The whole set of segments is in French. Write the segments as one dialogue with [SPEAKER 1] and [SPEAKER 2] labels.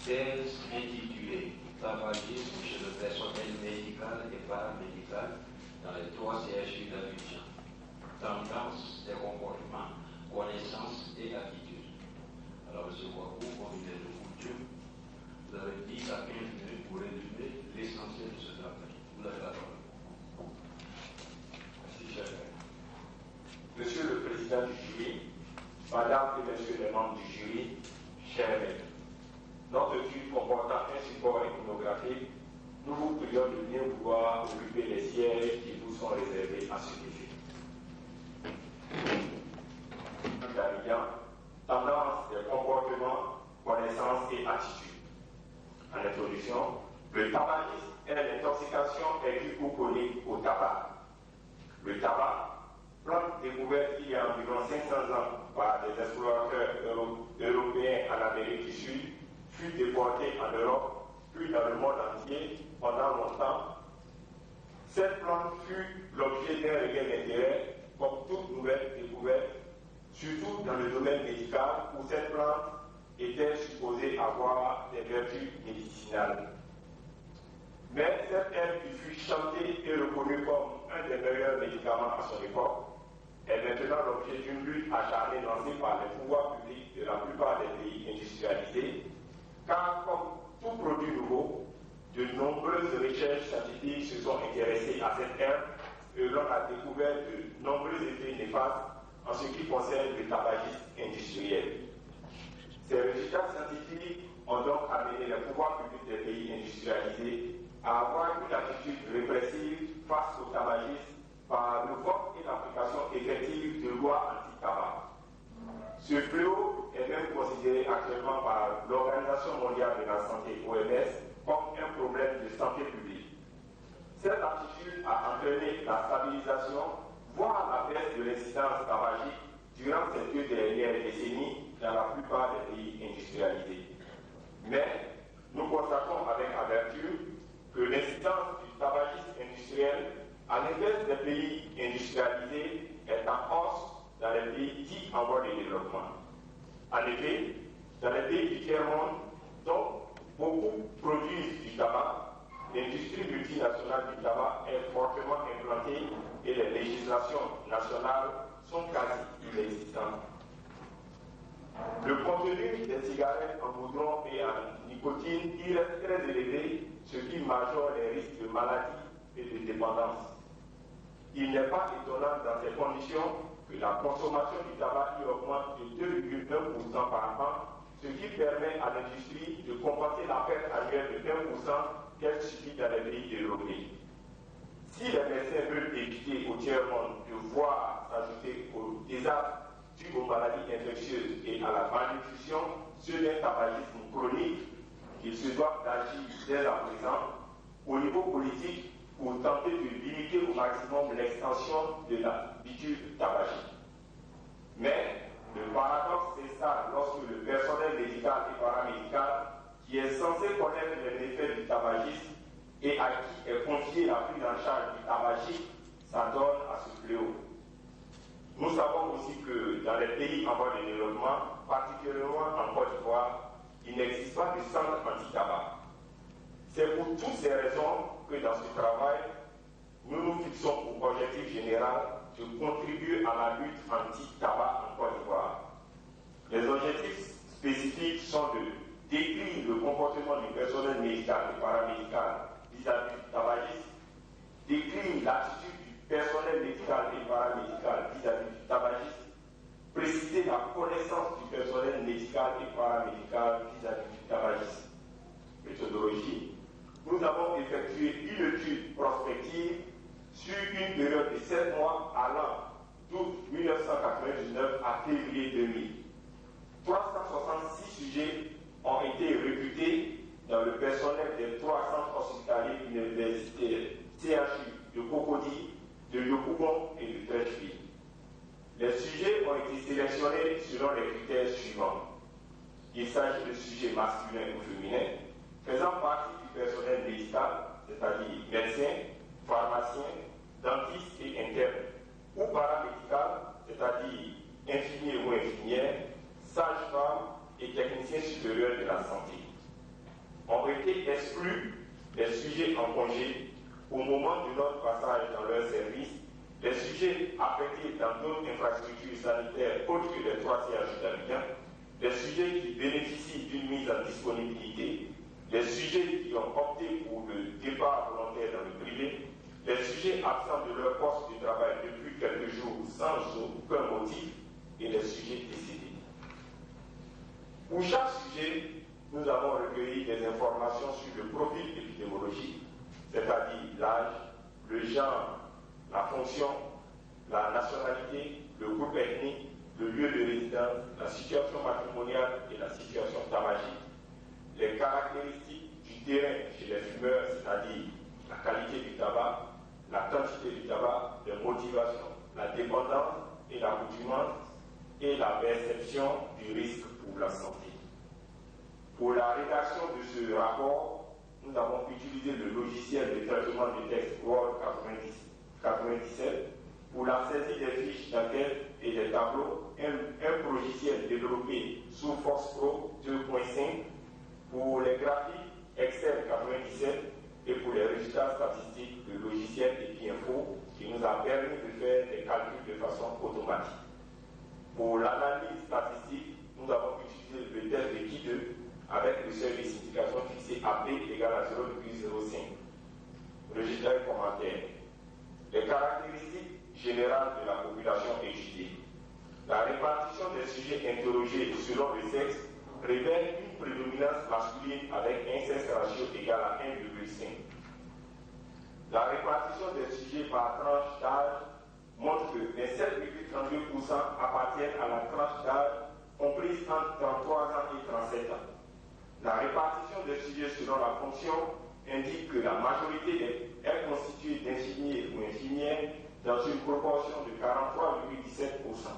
[SPEAKER 1] thèse intitulée Tabagisme chez le personnel médical et paramédical dans les 3 CHU d'Abidjan. Tendance des comportements, connaissances et attitudes. Alors, M. Wakou, comme il est de coutume, vous avez 10 à 15 minutes pour résumer l'essentiel de ce travail. Vous avez la parole.
[SPEAKER 2] Merci, cher frère. Monsieur le Président du jury, Madame et Messieurs les membres du jury, chers maîtres, notre étude comportant un support iconographique, nous vous prions de bien vouloir occuper les sièges qui vous sont réservés à ce effet. Tendance des comportements, connaissances et attitudes. En introduction, le tabagisme est l'intoxication aiguë ou chronique au tabac. Le tabac, plante découverte il y a environ 500 ans par des explorateurs européens en Amérique du Sud, fut déporté en Europe, puis dans le monde entier pendant longtemps. Cette plante fut l'objet d'un regain d'intérêt, comme toute nouvelle découverte, surtout dans le domaine médical où cette plante était supposée avoir des vertus médicinales. Mais cette herbe qui fut chantée et reconnue comme un des meilleurs médicaments à son époque est maintenant l'objet d'une lutte acharnée lancée par les pouvoirs publics de la plupart des pays industrialisés, car comme tout produit nouveau, de nombreuses recherches scientifiques se sont intéressées à cette herbe et l'on a découvert de nombreux effets néfastes en ce qui concerne le tabagisme industriel. Ces résultats scientifiques ont donc amené les pouvoirs publics des pays industrialisés à avoir une attitude répressive face au tabagisme par le vote et l'application effective de lois anti-tabac. Ce fléau est même considéré actuellement par l'Organisation mondiale de la santé, OMS, comme un problème de santé publique. Cette attitude a entraîné la stabilisation, voire la baisse de l'incidence tabagique durant ces 2 dernières décennies dans la plupart des pays industrialisés. Mais nous constatons avec amertume que l'incidence du tabagisme industriel, à l'inverse des pays industrialisés, est en hausse dans les pays dits en voie de développement. En effet, dans les pays du tiers-monde, dont beaucoup produisent du tabac, l'industrie multinationale du tabac est fortement implantée et les législations nationales sont quasi inexistantes. Le contenu des cigarettes en goudron et en nicotine y reste très élevé, ce qui majore les risques de maladie et de dépendance. Il n'est pas étonnant dans ces conditions que la consommation du tabac y augmente de 2,1% par an, ce qui permet à l'industrie de compenser la perte annuelle de 1% qu'elle subit dans les pays développés. Si les médecins veulent éviter au tiers-monde de voir s'ajouter aux désastres dus aux maladies infectieuses et à la malnutrition ceux d'un tabagisme chronique, ils se doivent d'agir dès à présent au niveau politique pour tenter de limiter au maximum l'extension de l'habitude tabagique. Mais le paradoxe c'est ça lorsque le personnel médical et paramédical, qui est censé connaître les méfaits du tabagisme et à qui est confiée la prise en charge du tabagisme, s'adonne à ce fléau. Nous savons aussi que dans les pays en voie de développement, particulièrement en Côte d'Ivoire, il n'existe pas de centre anti-tabac. C'est pour toutes ces raisons que dans ce travail, nous nous fixons pour objectif général de contribuer à la lutte anti-tabac en Côte d'Ivoire. Les objectifs spécifiques sont de décrire le comportement du personnel médical et paramédical vis-à-vis du tabagisme, décrire l'attitude du personnel médical et paramédical vis-à-vis du tabagisme, préciser la connaissance du personnel médical et paramédical vis-à-vis du tabagisme. Méthodologie. Nous avons effectué une étude prospective sur une période de 7 mois allant d'août 1999 à février 2000. 366 sujets ont été recrutés dans le personnel des 3 centres hospitaliers universitaires CHU de Cocody, de Yopougon et de Treichville. Les sujets ont été sélectionnés selon les critères suivants. Il s'agit de sujets masculins ou féminins, faisant partie du personnel médical, c'est-à-dire médecins, pharmaciens, dentistes et internes, ou paramédical, c'est-à-dire infirmiers ou infirmières, sages-femmes et techniciens supérieurs de la santé. ont été exclus des sujets en congé au moment de notre passage dans leur service, les sujets affectés dans d'autres infrastructures sanitaires autres que les 3 CHU d'Abidjan, les sujets qui bénéficient d'une mise en disponibilité, les sujets qui ont opté pour le départ volontaire dans le privé, les sujets absents de leur poste de travail depuis quelques jours sans aucun motif et les sujets décédés. Pour chaque sujet, nous avons recueilli des informations sur le profil épidémiologique, c'est-à-dire l'âge, le genre, la fonction, la nationalité, le groupe ethnique, le lieu de résidence, la situation matrimoniale et la situation tabagique, les caractéristiques du terrain chez les fumeurs, c'est-à-dire la qualité du tabac, la quantité du tabac, les motivations, la dépendance et l'accoutumance et la perception du risque pour la santé. Pour la rédaction de ce rapport, nous avons utilisé le logiciel de traitement des textes Word 97 pour la saisie des fiches d'enquête et des tableaux, un logiciel développé sous Force Pro 2.5 pour les graphiques Excel 97 et pour les résultats statistiques, le logiciel EpiInfo qui nous a permis de faire des calculs de façon automatique. Pour l'analyse statistique, nous avons utilisé le test de Q2 avec le seuil de signification fixé à B égale à 0,05. Résultats et commentaires. Les caractéristiques générales de la population étudiée. La répartition des sujets interrogés selon le sexe révèle une prédominance masculine avec un sexe ratio égal à 1,5. La répartition des sujets par tranche d'âge montre que les 7,32% appartiennent à la tranche d'âge comprise entre 33 ans et 37 ans. La répartition des sujets selon la fonction indique que la majorité est constituée d'infirmiers ou infirmières dans une proportion de 43,17%.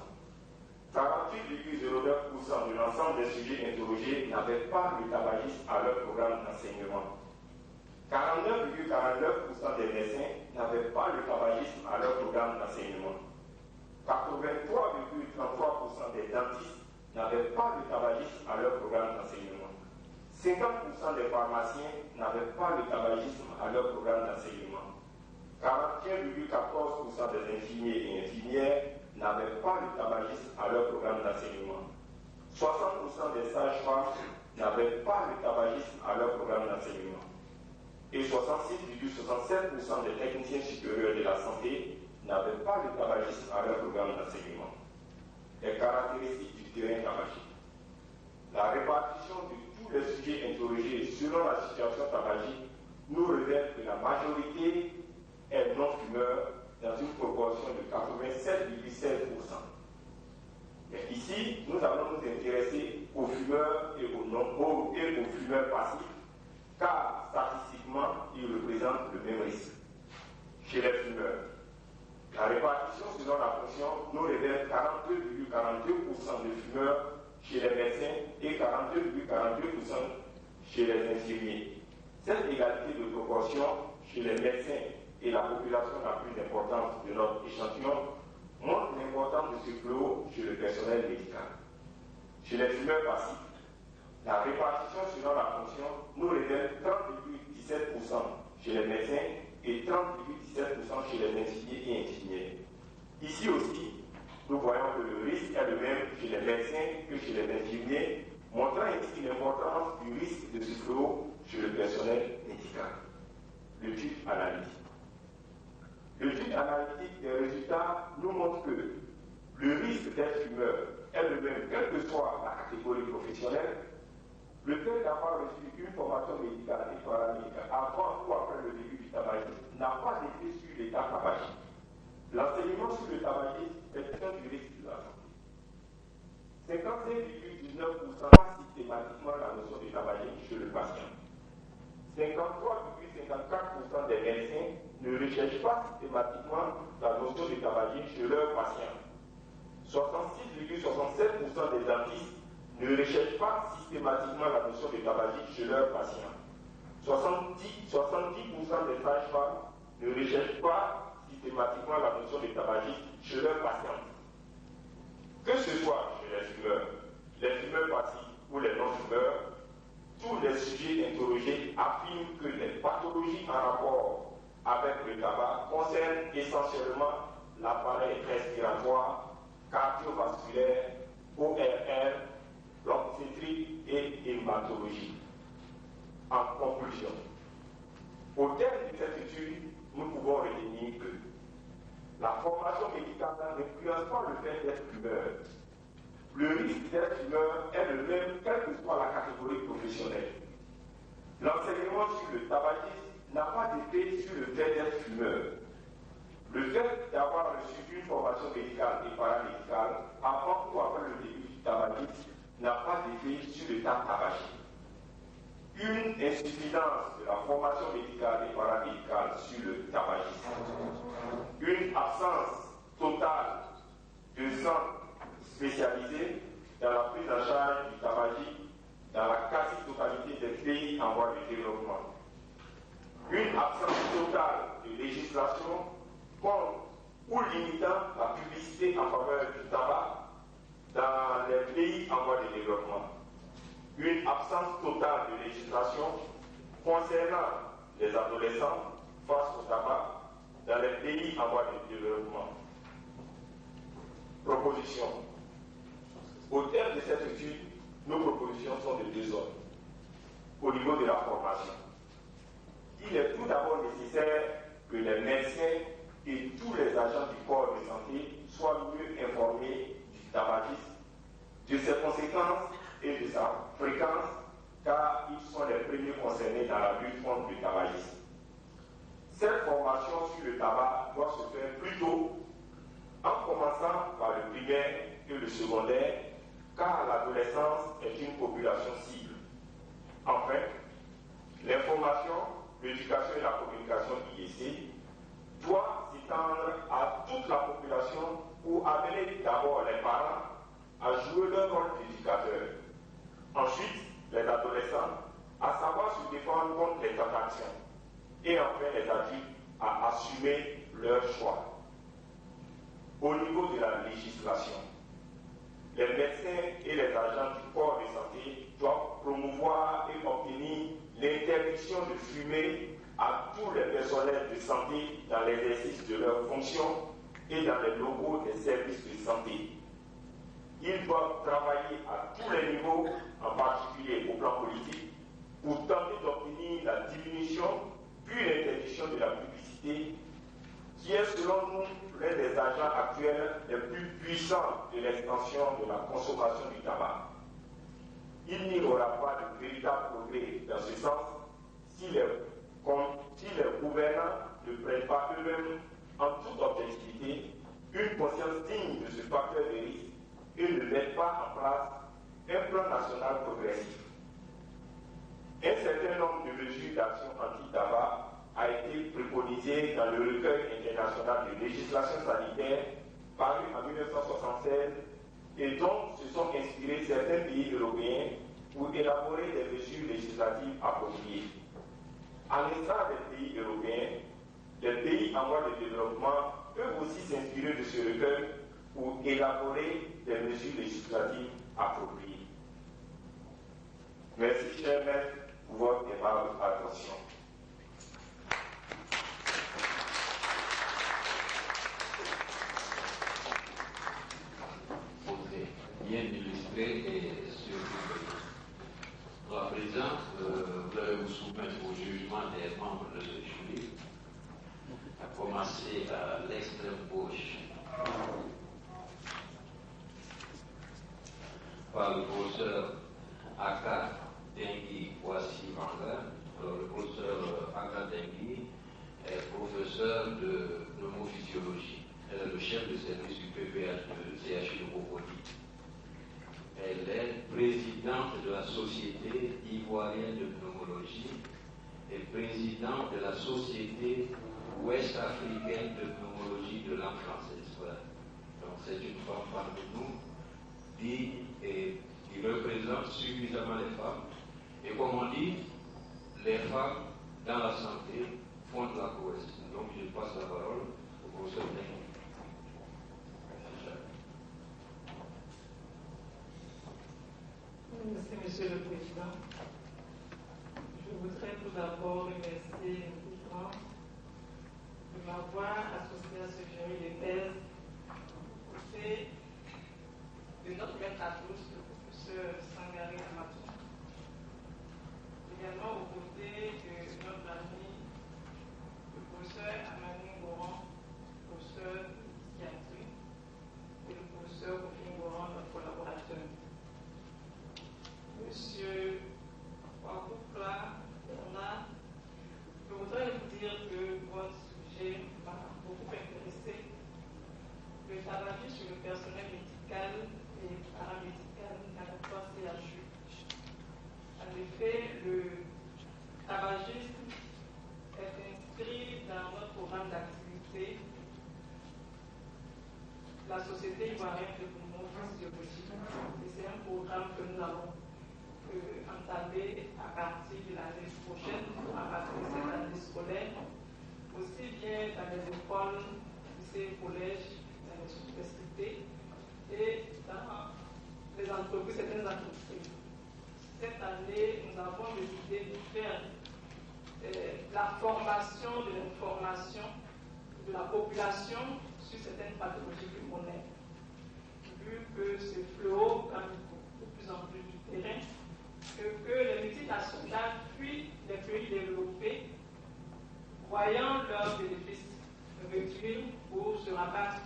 [SPEAKER 2] 48,09% de l'ensemble des sujets interrogés n'avaient pas le tabagisme à leur programme d'enseignement. 49,49% des médecins n'avaient pas le tabagisme à leur programme d'enseignement. 83,33% des dentistes n'avaient pas le tabagisme à leur programme d'enseignement. 50% des pharmaciens n'avaient pas le tabagisme à leur programme d'enseignement. 41,14% des infirmiers et infirmières n'avaient pas le tabagisme à leur programme d'enseignement. 60% des sages-femmes n'avaient pas le tabagisme à leur programme d'enseignement. Et 66,67% des techniciens supérieurs de la santé n'avaient pas le tabagisme à leur programme d'enseignement. Les caractéristiques du terrain tabagique. La répartition de tous les sujets interrogés selon la situation tabagique nous révèle que la majorité est non-fumeur dans une proportion de 87,16%. Mais ici, nous allons nous intéresser aux fumeurs et aux fumeurs passifs, car statistiquement, ils représentent le même risque. Chez les fumeurs, la répartition selon la fonction nous révèle 42,42% de fumeurs chez les médecins et 42,42% chez les infirmiers. Cette égalité de proportion chez les médecins et la population la plus importante de notre échantillon montre l'importance de ce fléau chez le personnel médical. Chez les fumeurs passifs, la répartition selon la fonction nous révèle 30,17% chez les médecins et 30,17% chez les infirmiers et infirmières. Ici aussi, nous voyons que le risque est le même chez les médecins que chez les infirmiers, montrant ainsi l'importance du risque de ce fléau chez le personnel médical. L'étude analytique. L'étude analytique des résultats nous montre que le risque d'être fumeur est le même, quelle que soit la catégorie professionnelle. Le fait d'avoir reçu une formation médicale et paramédicale avant ou après le début du tabagisme n'a pas d'effet sur l'état tabagique. L'enseignement sur le tabagisme est un du risque de la santé. 55,19% pas systématiquement la notion du tabagisme chez le patient. 53,54% des médecins ne recherchent pas systématiquement la notion du tabagisme chez leurs patients. 66,67% des dentistes ne recherchent pas systématiquement la notion de tabagisme chez leurs patients. 70% des sages-femmes ne recherchent pas systématiquement la notion de tabagisme chez leurs patients. Que ce soit chez les fumeurs passifs ou les non-fumeurs, tous les sujets interrogés avec le tabac concernent essentiellement l'appareil respiratoire, cardiovasculaire, ORL, l'obstétrique et hématologie. En conclusion, au terme de cette étude, nous pouvons retenir que la formation médicale n'influence pas le fait d'être fumeur. Le risque d'être fumeur est le même quelle que soit la catégorie professionnelle. L'enseignement sur le tabagisme n'a pas d'effet sur le fait d'être fumeur. Le fait d'avoir reçu une formation médicale et paramédicale avant ou après le début du tabagisme n'a pas d'effet sur l'état tabagique. Une insuffisance de la formation médicale et paramédicale sur le tabagisme, une absence totale de centres spécialisés dans la prise en charge du tabagisme dans la quasi-totalité des pays en voie de développement, une absence totale de législation contre ou limitant la publicité en faveur du tabac dans les pays en voie de développement, une absence totale de législation concernant les adolescents face au tabac dans les pays en voie de développement. Proposition. Au terme de cette étude, nos propositions sont de deux ordres. Au niveau de la formation, il est tout d'abord nécessaire que les médecins et tous les agents du corps de santé soient mieux informés du tabagisme, de ses conséquences et de sa fréquence, car ils sont les premiers concernés dans la lutte contre le tabagisme. Cette formation sur le tabac doit se faire plus tôt, en commençant par le primaire et le secondaire, car l'adolescence est une population cible. Enfin, l'information, l'éducation et la communication IEC doit s'étendre à toute la population pour amener d'abord les parents à jouer leur rôle d'éducateur. Ensuite, les adolescents à savoir se défendre contre les tentations. Et enfin, les adultes à assumer leur choix. Au niveau de la législation, les médecins et les agents du corps de santé doivent promouvoir et obtenir l'interdiction de fumer à tous les personnels de santé dans l'exercice de leurs fonctions et dans les locaux des services de santé. Ils doivent travailler à tous les niveaux, en particulier au plan politique, pour tenter d'obtenir la diminution puis l'interdiction de la publicité, qui est selon nous l'un des agents actuels les plus puissants de l'extension de la consommation du tabac. Il n'y aura pas de véritable progrès dans ce sens si les gouvernants ne prennent pas eux-mêmes, en toute objectivité, une conscience digne de ce facteur de risque et ne mettent pas en place un plan national progressif. Un certain nombre de mesures d'action anti-tabac a été préconisé dans le recueil international de législation sanitaire paru en 1976 et dont se sont inspirés certains pays européens pour élaborer des mesures législatives appropriées. À l'instar des pays européens, les pays en voie de développement peuvent aussi s'inspirer de ce recueil pour élaborer des mesures législatives appropriées. Merci, chers maîtres, pour votre aimable attention.
[SPEAKER 1] Bien illustré et surtout. À présent, vous allez vous soumettre au jugement des membres de ce jury, à commencer à l'extrême gauche par le professeur Aka Dengui Kwasi Manga. Le professeur Aka Dengui est professeur de pneumophysiologie. Elle est le chef de service du PPH de CHU de Cocody. Elle est présidente de la Société ivoirienne de pneumologie et présidente de la Société ouest-africaine de pneumologie de langue française. Voilà. Donc c'est une femme parmi nous qui représente suffisamment les femmes. Et comme on dit, les femmes dans la santé font de la prouesse. Donc je passe la parole au professeur Dengui.
[SPEAKER 3] Merci, Monsieur le Président. Je voudrais tout d'abord remercier notre avoir associé à ce jury de thèse, c'est de notre maître à tous, le professeur Sangaré Amatou. Également aux côtés de notre ami, le professeur Amani Goran, professeur de psychiatrie, et le professeur Kofi Goran, notre collaborateur. Monsieur Wakoukla, je voudrais vous dire que votre sujet m'a beaucoup intéressé. Le tabagisme sur le personnel médical et paramédical à la fois CHU. En effet, le tabagisme est inscrit dans notre programme d'activité la Société ivoirienne de physiologie. Et c'est un programme que nous allons entamer à partir de l'année prochaine, à partir de cette année scolaire, aussi bien dans les écoles, lycées, collèges, dans les universités et dans les entreprises, certaines entreprises. Cette année, nous avons décidé de faire la formation de l'information de la population sur certaines pathologies pulmonaires. Vu que ce fléau gagne de plus en plus du terrain, que les multinationales puis les pays développés, voyant leurs bénéfices réduits pour se rabattre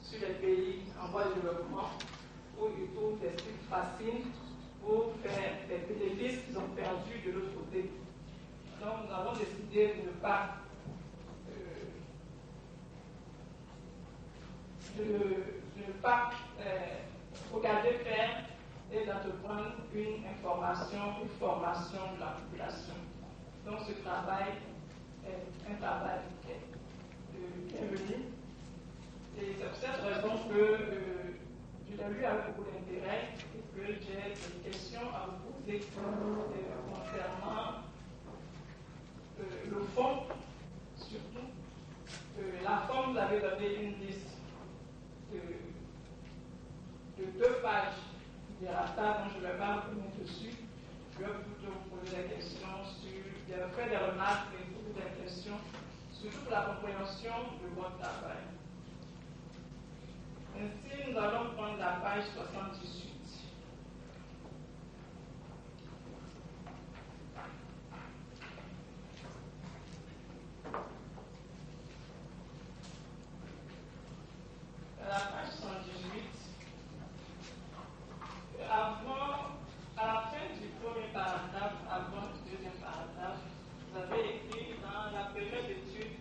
[SPEAKER 3] sur les pays en voie de développement, où ils trouvent des sites faciles pour faire des bénéfices qu'ils ont perdus de l'autre côté. Donc nous avons décidé de ne pas regarder faire et d'entreprendre une formation de la population. Donc ce travail est un travail bienvenu. Et c'est pour cette raison que je l'ai lu avec beaucoup d'intérêt et que j'ai des questions à vous poser concernant le fond, surtout. La forme, vous avez donné une liste de 2 pages de la table, dont je ne vais pas revenir dessus. Je vais plutôt vous poser des questions sur, faire des remarques et vous poser des questions, surtout pour la compréhension de votre travail. Ainsi, nous allons prendre la page 78. À la page 118, à la fin du premier paragraphe, avant du deuxième paragraphe, vous avez écrit dans la période d'études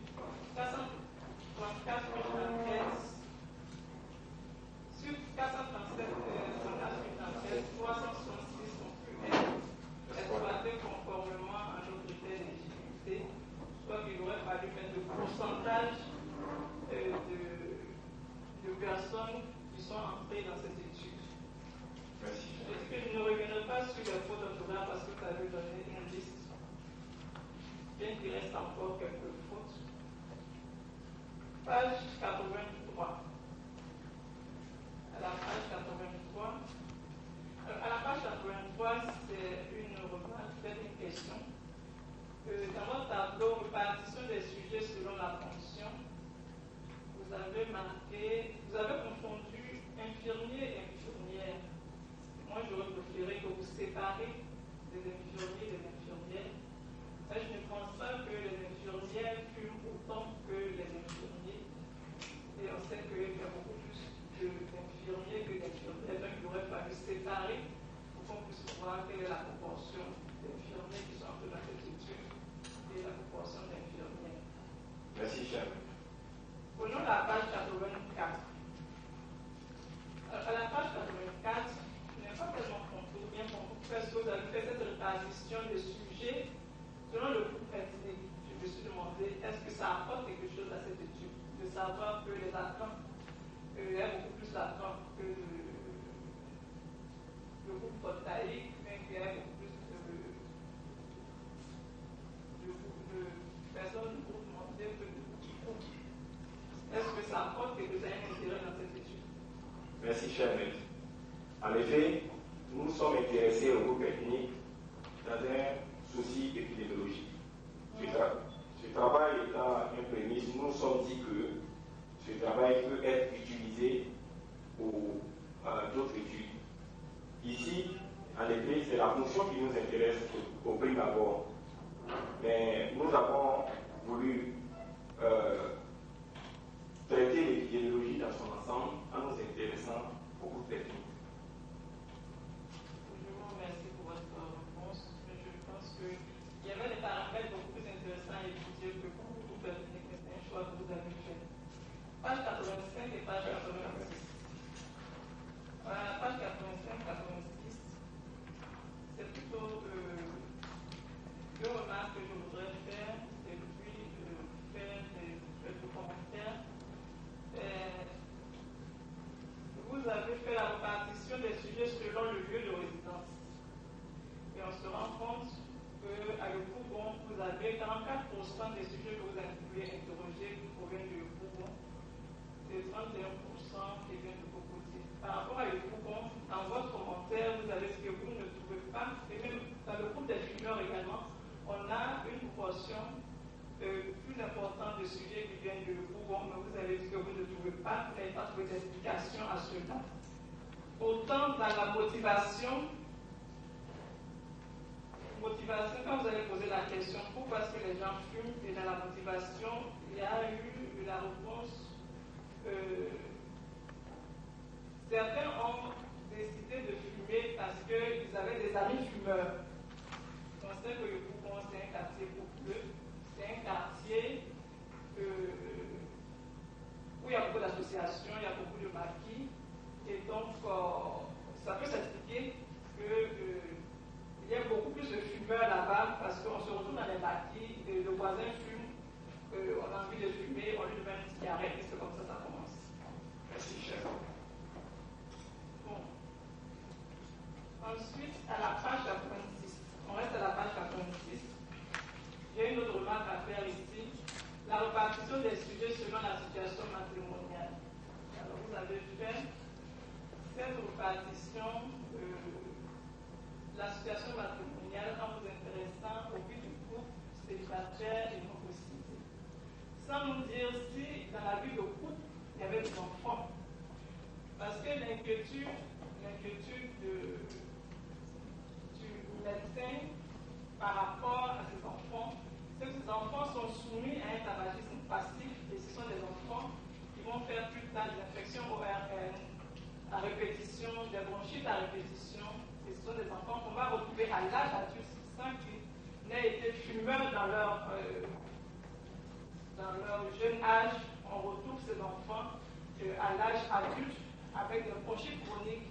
[SPEAKER 3] 434 enquêtes, sur 437 enquêtes, 366 ont pu être exploitées conformément à nos critères d'éligibilité, soit qu'il aurait fallu mettre le pourcentage de personnes qui sont entrées dans cette étude.
[SPEAKER 2] Merci.
[SPEAKER 3] Je dis que je ne reviendrai pas sur les fautes d'orthographe parce que vous avez donné une liste. Bien qu'il reste encore quelques fautes. Page 83. À la page 83. À la page 83, c'est une remarque, c'est une question. Dans votre tableau, répartition des sujets selon la fonction, vous avez confondu infirmiers et infirmières. Moi, j'aurais préféré que vous séparez les infirmiers et les infirmières. Ça, je ne pense pas que les infirmières fument autant que les infirmiers. Et on sait qu'il y a beaucoup plus d'infirmiers que d'infirmières. Donc, il aurait fallu séparer pour qu'on puisse voir quelle est la proportion d'infirmiers qui sont entrés dans cette étude et la proportion d'infirmières.
[SPEAKER 2] Merci, chef.
[SPEAKER 3] Prenons la page 84. À la page 84, je n'ai pas tellement bien compris parce que vous avez fait cette répartition des sujets selon le groupe ethnique. Je me suis demandé, est-ce que ça apporte quelque chose à cette étude, de savoir que les Afghans, il y a beaucoup plus d'Afghans que le groupe voltaïque, mais qu'il y a beaucoup plus de personnes du groupe mondial que du groupe. Est-ce que ça apporte quelque chose à un intérêt dans cette étude?
[SPEAKER 2] Merci, cher maître. En effet, nous sommes intéressés au groupe ethnique dans un souci épidémiologique. Ce travail étant un prémisse, nous sommes dit que ce travail peut être utilisé pour d'autres études. Ici, en effet, c'est la fonction qui nous intéresse au prime abord. Mais nous avons voulu traiter l'épidémiologie dans son ensemble en nous intéressant aux groupes techniques.
[SPEAKER 3] Je vous remercie pour votre réponse, mais je pense qu'il y avait des paramètres beaucoup plus intéressants à étudier que pour le groupe technique, mais c'est un choix que vous avez fait. Page 85 et page 86. Voilà, page 85-86, c'est plutôt deux remarques que je voudrais faire et puis faire quelques commentaires. Vous avez fait la répartition des sujets selon le lieu de résidence. Et on se rend compte qu'à Le Bourbon, vous avez 44% des sujets que vous avez interrogés qui proviennent de Le Bourbon et 31% qui viennent de Cocody. Par rapport à Le Bourbon, dans votre commentaire, vous avez ce que vous ne trouvez pas, et même dans le groupe des fumeurs également, on a une proportion plus importante de sujets qui viennent de Le Bourbon, mais vous avez dit que vous ne trouvez pas, vous n'avez pas trouvé d'explication à cela. Autant dans la motivation, quand vous avez posé la question pourquoi est-ce que les gens fument, et dans la motivation, il y a eu la réponse. Certains ont décidé de fumer parce qu'ils avaient des amis fumeurs. On sait que Le Bourbon, c'est un quartier populeux, c'est un quartier où il y a beaucoup d'associations, il y a beaucoup de maquis, et donc ça peut s'expliquer qu'il y a beaucoup plus de fumeurs là-bas parce qu'on se retrouve dans les maquis, le voisin fume, on a envie de fumer, on lui met une cigarette, et c'est comme ça commence.
[SPEAKER 2] Merci, cher.
[SPEAKER 3] Bon. Ensuite, à la page 86, on reste à la page 86. Il y a une autre remarque à faire ici. La répartition des sujets selon la situation matrimoniale. Alors, vous avez fait cette répartition, la situation matrimoniale, en vous intéressant au but du couple, célibataire et non possible. Sans nous dire si, dans la vie de couple, il y avait des enfants. Parce que l'inquiétude du médecin par rapport à ces enfants, c'est que ces enfants sont soumis à un tabagisme passif et ce sont des enfants qui vont faire plus tard des infections ORL à répétition, des bronchites à répétition, et ce sont des enfants qu'on va retrouver à l'âge adulte sans qu'ils n'aient été fumeurs dans leur jeune âge. On retrouve ces enfants à l'âge adulte avec des bronchites chroniques,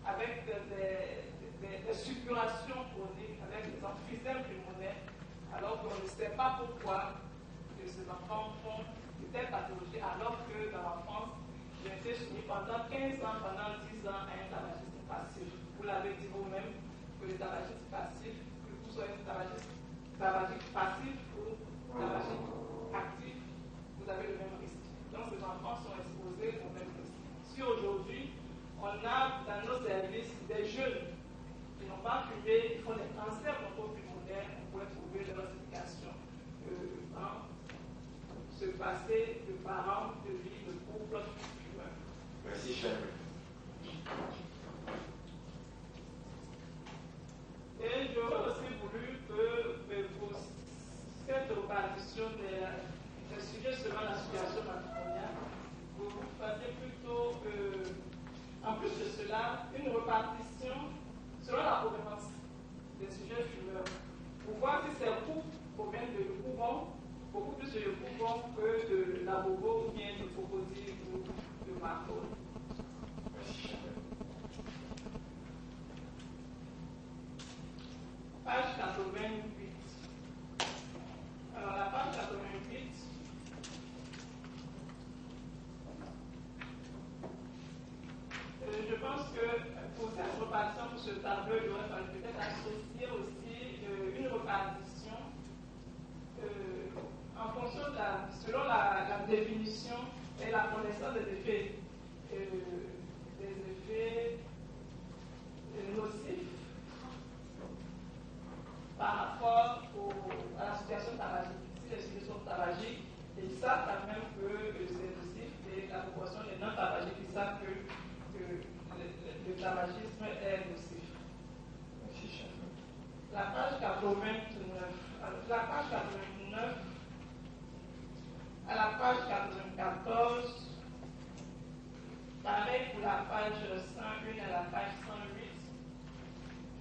[SPEAKER 3] avec des suppurations chroniques, avec des emphysèmes pulmonaires, alors qu'on ne sait pas pourquoi ces enfants font de telles pathologies, alors que dans l'enfance, j'ai été soumis pendant 15 ans, pendant 10 ans à un tabagisme passif. Vous l'avez dit vous-même que le tabagisme passif, que vous soyez tabagisme passif ou tabagisme actif, vous avez le même risque. Donc ces enfants sont exposés au même risque. Si aujourd'hui, on a dans nos services des jeunes qui n'ont pas fumé, qui font des cancers bronchopulmonaires, on pourrait trouver leur explication dans ce passé de parents, de vie, de couple fumeurs.
[SPEAKER 2] Merci, cher.
[SPEAKER 3] Et j'aurais aussi voulu que pour cette répartition des sujets selon la situation matrimoniale, vous fassiez plutôt, en plus de cela, une répartition selon la provenance des sujets fumeurs, pour voir si ces couples proviennent de Le Bourbon, beaucoup plus de Le Bourbon que de la Bobo ou bien de Cocody ou de Marco. Page 88. Alors, la page 88, je pense que pour cette répartition, pour ce tableau, il aurait fallu peut-être associer aussi une répartition en fonction selon la définition et la connaissance des effets nocifs par rapport à la situation tabagique. Si les sujets sont tabagiques, ils savent quand même que 114. Pareil pour la page 101 à la page 108.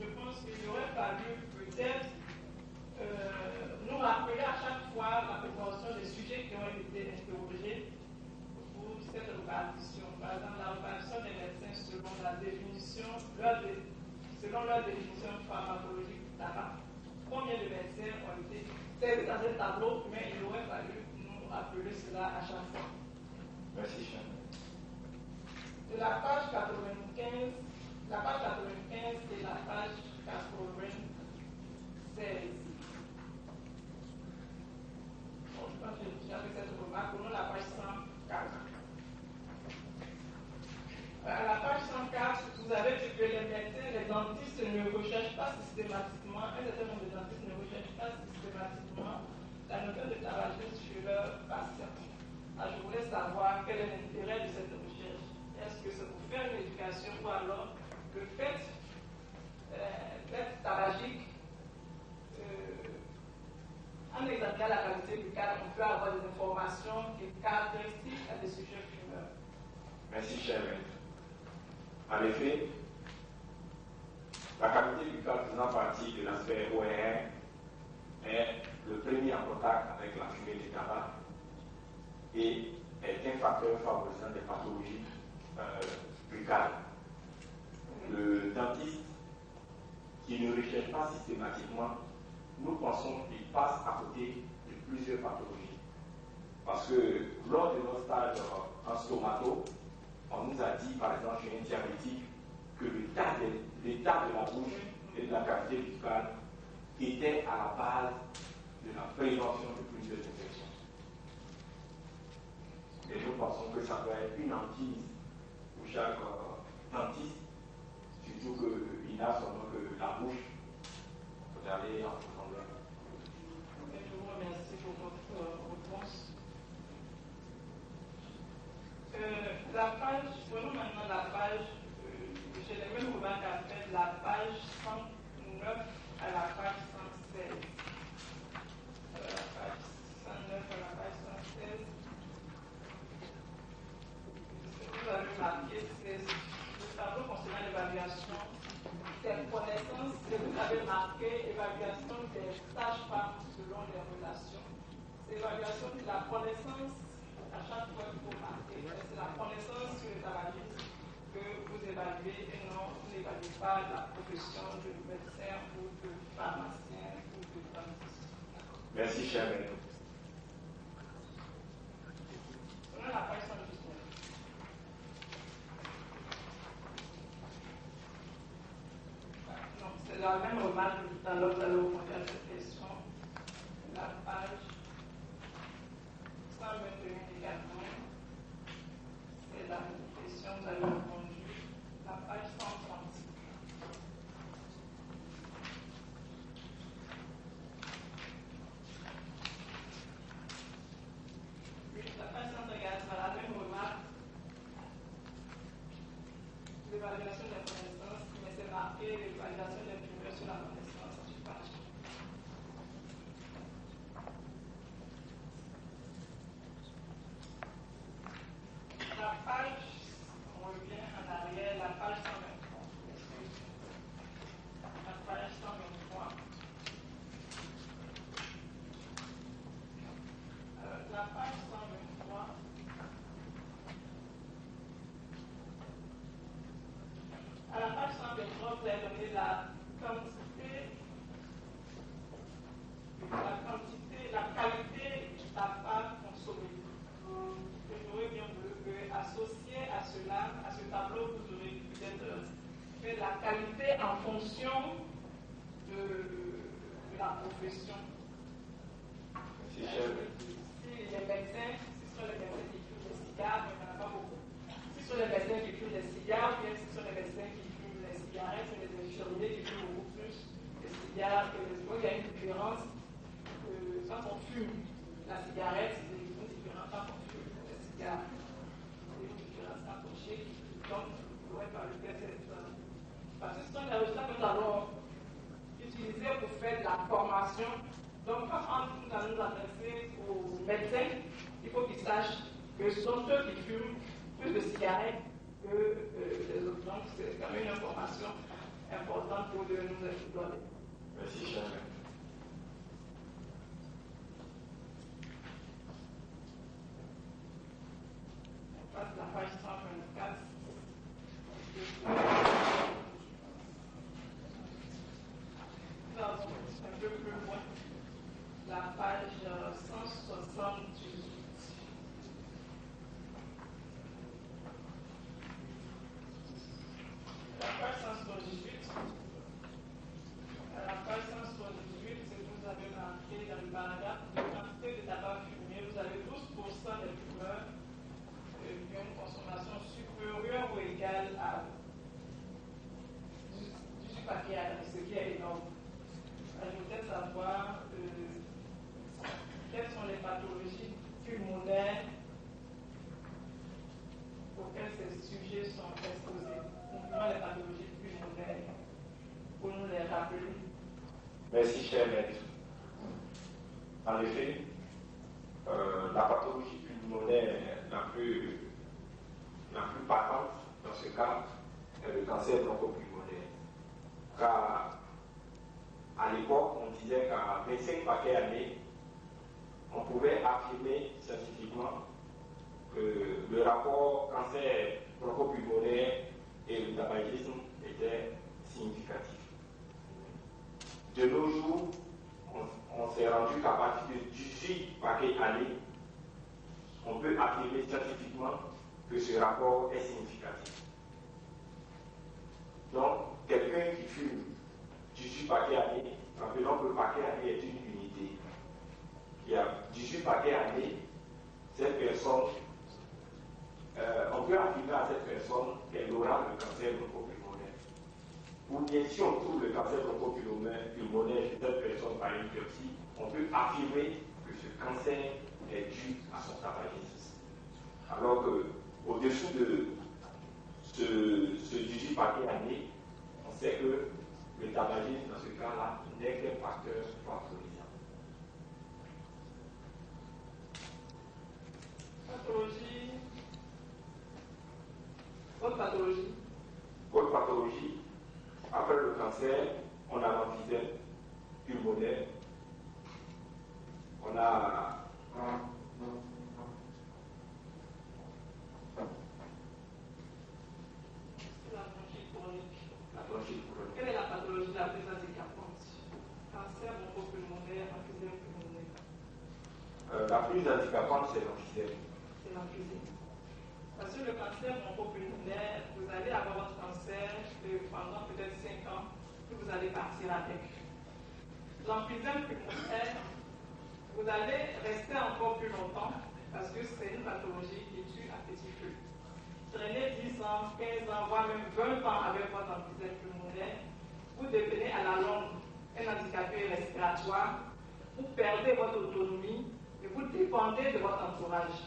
[SPEAKER 3] Je pense qu'il aurait fallu peut-être nous rappeler à chaque fois la proportion des sujets qui ont été interrogés pour cette répartition. Par exemple, la répartition des médecins selon la définition, selon leur définition pharmacologique du tabac. Combien de médecins ont été faits dans ce tableau, mais il aurait fallu nous rappeler cela à chaque fois.
[SPEAKER 2] Merci, cher.
[SPEAKER 3] De la page 95, la page 95 et la page 96. Bon, je pense que j'ai déjà fait cette remarque. Prenons la page 104. À la page 104, vous avez dit que les médecins, les dentistes ne recherchent pas systématiquement, un certain nombre de dentistes ne recherchent pas systématiquement la notion de tabagisme chez leurs patients. Alors, je voulais savoir quel est l'intérêt de cette recherche. Est-ce que c'est pour faire une éducation ou alors le fait d'être tabagique en examinant la qualité buccale, on peut avoir des informations qui caractéristiques à des sujets fumeurs.
[SPEAKER 2] Merci, cher maître. En effet, la qualité buccale faisant partie de l'aspect ORR est le premier en contact avec la fumée du tabac et est un facteur favorisant des pathologies buccales. Le dentiste qui ne recherche pas systématiquement, nous pensons qu'il passe à côté de plusieurs pathologies. Parce que lors de notre stage en stomato, on nous a dit, par exemple, chez un diabétique, que l'état de la bouche et de la cavité buccale était à la base de la prévention de plusieurs infections. Et nous pensons que ça doit être une hantise pour chaque dentiste, surtout qu'il n'a seulement que la bouche. Il faut aller en profondeur.
[SPEAKER 3] Je vous remercie pour votre réponse. Prenons maintenant la page, j'ai les mêmes remarques à faire, la page 109 à la page 116. La page 109 à la page 116. Vous avez marqué, c'est le tableau concernant l'évaluation des connaissances, et vous avez marqué évaluation des sages-femmes selon les relations. C'est l'évaluation de la connaissance. À chaque fois, il faut marquer. C'est la connaissance sur le tabagisme que vous évaluez et non, vous n'évaluez pas la profession de médecin ou de pharmacien ou de dentiste.
[SPEAKER 2] Merci, cher maître.
[SPEAKER 3] On a la page 119. Non, c'est la même remarque que tout à l'heure, vous allez répondre à cette question. La page 121 également. C'est la même question, vous avez répondu. La page 130. Oui, la page 134, la même remarque. L'évaluation des connaissances, mais c'est marqué l'évaluation des fumeurs sur la connaissance en page. La page, on revient en arrière, la page 123. La page 123. La page 123. À la page 123, vous avez donné la qualité du tabac consommé. J'aurais bien voulu que, associé à cela, à ce tableau, vous aurez peut-être fait la qualité en fonction de la profession.
[SPEAKER 2] Merci, cher.
[SPEAKER 3] Si les médecins, si ce sont les médecins qui fument des cigares, il n'y en a pas beaucoup. Si ce sont les médecins qui fument des cigares, ou bien si ce sont les médecins qui fument des cigarettes, c'est les infirmiers qui fument beaucoup plus des cigares que les autres. Il y a une différence. Quand on fume la cigarette, c'est une différence quand on fume les cigares. C'est une différence approchée. Donc, vous pourrez parler de cette différence. Parce que ce sont les résultats que nous allons utiliser pour faire de la formation. Donc, quand nous allons nous adresser aux médecins, il faut qu'ils sachent que ce sont ceux qui fument plus de cigarettes que les autres. Donc, c'est quand même une information importante pour nous donner.
[SPEAKER 2] Merci, cher.
[SPEAKER 3] On passe à la page 124. Nous avons un peu plus loin la page 178. La page 178, à la page 178, c'est que vous avez marqué dans le paragraphe de quantité de tabac fumé, vous avez 12% des fumeurs qui ont une consommation supérieure ou égale à 18 paquets à l'année, ce qui est énorme. Je voudrais savoir quelles sont les pathologies pulmonaires auxquelles ces sujets sont exposés. Concernant les pathologies pulmonaires, pour nous les rappeler.
[SPEAKER 2] Merci, cher maître. En effet, la pathologie pulmonaire la plus patente dans ce cas est le cancer bronchopulmonaire. Car à l'époque, on disait qu'à 25 paquets années, on pouvait affirmer scientifiquement que le rapport cancer bronchopulmonaire et le tabagisme était significatif. De nos jours, on s'est rendu qu'à partir de 18 paquets années, on peut affirmer scientifiquement que ce rapport est significatif. Donc, quelqu'un qui fume 18 paquets années, rappelons que le paquet année est une unité. Il y a 18 paquets années, cette personne, on peut affirmer à cette personne qu'elle aura le cancer bronchopulmonaire. Ou bien si on trouve le cancer bronchopulmonaire chez cette personne par une biopsie, on peut affirmer que ce cancer est dû à son tabagisme. Alors qu'au-dessous de ce 18 paquets années, on sait que le tabagisme, dans ce cas-là, n'est qu'un facteur favorisant.
[SPEAKER 3] Pathologie. Autre pathologie.
[SPEAKER 2] Autre pathologie, après le cancer, on a l'emphysème pulmonaire, on a
[SPEAKER 3] La bronchite chronique.
[SPEAKER 2] la bronchite chronique.
[SPEAKER 3] Quelle est la pathologie la plus handicapante? Cancer bronchopulmonaire, emphysème pulmonaire.
[SPEAKER 2] La plus handicapante, c'est l'emphysème.
[SPEAKER 3] C'est l'emphysème. Parce que le cancer bronchopulmonaire, vous allez avoir votre cancer pendant peut-être 5 ans, puis vous allez partir avec. L'emphysème pulmonaire, vous allez rester encore plus longtemps parce que c'est une pathologie qui tue à petit feu. Traînez 10 ans, 15 ans, voire même 20 ans avec votre emphysème pulmonaire, vous devenez à la longue un handicapé respiratoire, vous perdez votre autonomie et vous dépendez de votre entourage.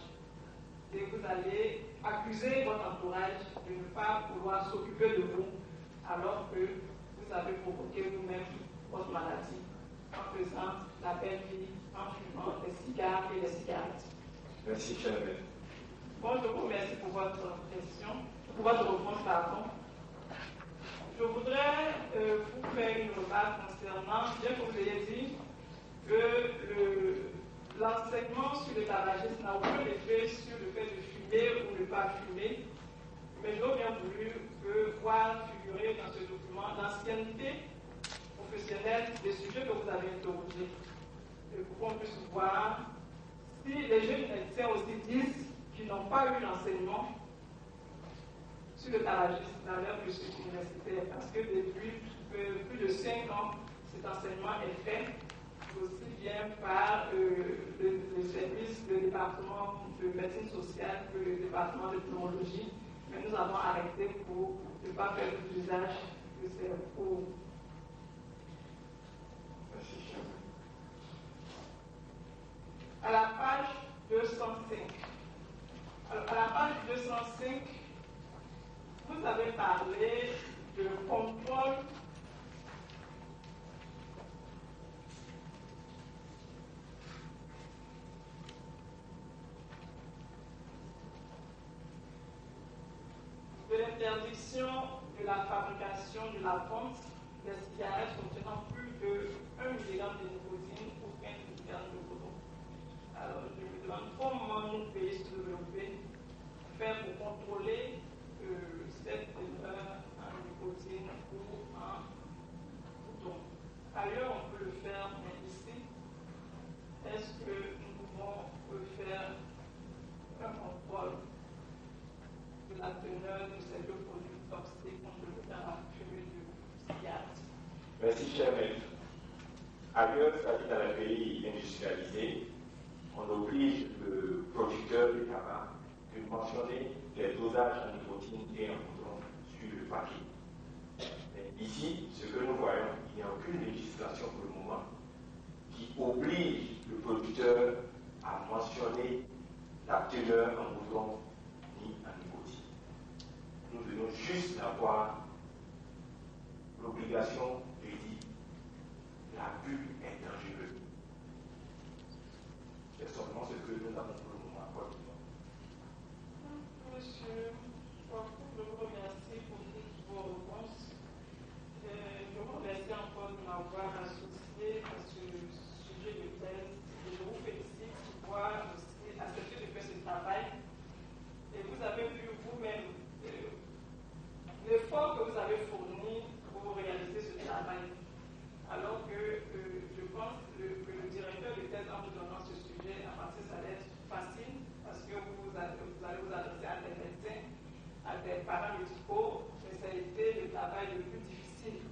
[SPEAKER 3] Et vous allez accuser votre entourage de ne pas pouvoir s'occuper de vous alors que vous avez provoqué vous-même votre maladie en faisant la belle vie, en fumant les cigares et les cigarettes.
[SPEAKER 2] Merci, cher maître.
[SPEAKER 3] Bon, je vous remercie pour votre question, pour votre réponse, pardon. Je voudrais vous faire une remarque concernant, bien que vous ayez dit que l'enseignement sur le tabagisme n'a aucun effet sur le fait de fumer ou ne pas fumer, mais j'aurais bien voulu voir figurer dans ce document l'ancienneté professionnelle des sujets que vous avez interrogés, pour qu'on puisse voir si les jeunes médecins aussi disent qu'ils n'ont pas eu l'enseignement sur le tabagisme dans leur cursus universitaire, parce que depuis plus de 5 ans, cet enseignement est fait aussi bien par le service, le département de médecine sociale que le département de pneumologie, mais nous avons arrêté pour ne pas faire l'usage de ces cours.
[SPEAKER 2] Merci, cher maître.
[SPEAKER 3] À la page 205. Alors, à la page 205, vous avez parlé de contrôle l'interdiction de la fabrication, de la vente des cigarettes contenant plus de 1 mg de nicotine ou 15 mg de coton. Alors, je me demande comment nos pays sous-développés faire pour contrôler cette teneur en nicotine ou en coton. Ailleurs, on peut le faire, mais ici, est-ce que nous pouvons faire un contrôle de la teneur de ces deux produits toxiques contre le tabac fumé de cigarette?
[SPEAKER 2] Merci, cher maître. Ailleurs, c'est-à-dire dans les pays industrialisés, on oblige le producteur de tabac de mentionner les dosages en nicotine et en coton sur le papier. Mais ici, ce que nous voyons, il n'y a aucune législation pour le moment qui oblige le producteur à mentionner la teneur en coton ni en nicotine. Nous venons juste d'avoir l'obligation de dire l'abus est dangereux. C'est seulement ce que nous avons pour le moment à Côte d'Ivoire.
[SPEAKER 3] Monsieur, je vous remercie pour toutes vos réponses. Je vous remercie encore de m'avoir associé à ce sujet de thèse. Et je vous félicite de pouvoir aussi accepter de faire ce travail. Et vous avez vu vous-même l'effort que vous avez fourni pour réaliser ce travail. Alors que je pense que le directeur de thèse, en vous donnant ce sujet, à partir ça va être facile parce que vous allez vous adresser à des médecins, à des parents médicaux, mais ça a été le travail le plus difficile.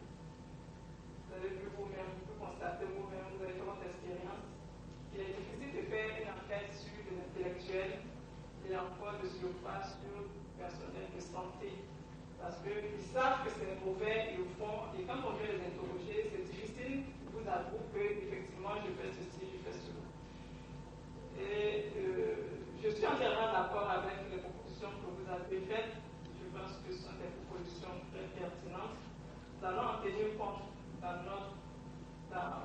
[SPEAKER 3] Vous avez vu vous-même, vous constatez vous-même, vous avez fait votre expérience. Il est difficile de faire une enquête sur les intellectuels et encore de surface sur le personnel de santé. Parce qu'ils savent que c'est mauvais et au fond, et quand on vient les interroger, c'est difficile de vous avouer qu'effectivement, je fais ceci, je fais cela. Et je suis entièrement d'accord avec les propositions que vous avez faites. Je pense que ce sont des propositions très pertinentes. Nous allons en tenir compte dans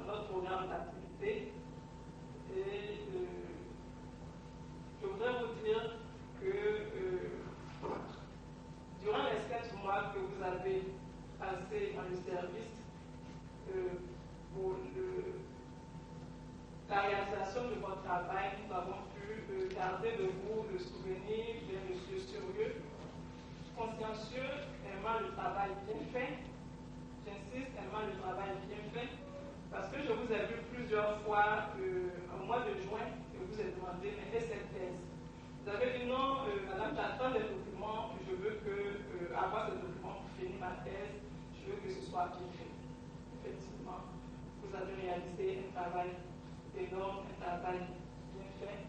[SPEAKER 3] notre programme d'activité. Et je voudrais vous dire que durant les 7 mois que vous avez passé dans le service, pour la réalisation de votre travail, nous avons pu garder de vous le souvenir d'un monsieur sérieux, consciencieux, aimant le travail bien fait. J'insiste, aimant le travail bien fait, parce que je vous ai vu plusieurs fois au mois de juin et vous ai demandé, mais qu'est-ce que cette thèse? Vous avez dit non, madame, j'attends des documents, je veux avoir ces documents pour finir ma thèse, je veux que ce soit bien fait. Effectivement, vous avez réalisé un travail énorme, un travail bien fait,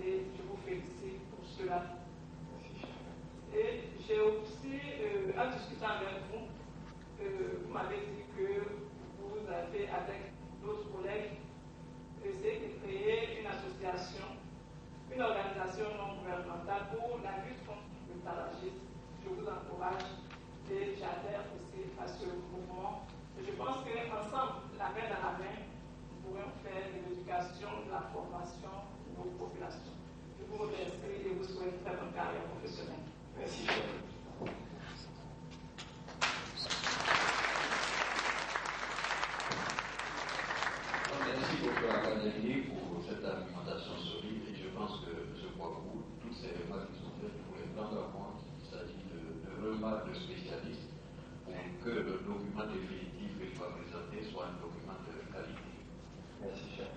[SPEAKER 3] et je vous félicite pour cela. Et j'ai aussi, en discutant avec vous, vous m'avez dit que vous avez, avec d'autres collègues, essayé de créer une association, une organisation non gouvernementale pour la lutte contre le tabagisme. Je vous encourage et j'adhère aussi à ce mouvement. Et je pense qu'ensemble, la main dans la main, nous pourrons faire de l'éducation, de la formation de nos populations. Je vous remercie et vous souhaite une très bonne carrière professionnelle.
[SPEAKER 2] Merci.
[SPEAKER 1] Merci beaucoup à l'Académie pour cette argumentation solide et je pense que je crois que toutes ces remarques qui sont faites pour les prendre en compte. Il s'agit de remarques de spécialistes pour que le document définitif que je vais présenter soit un document de qualité.
[SPEAKER 2] Merci, cher.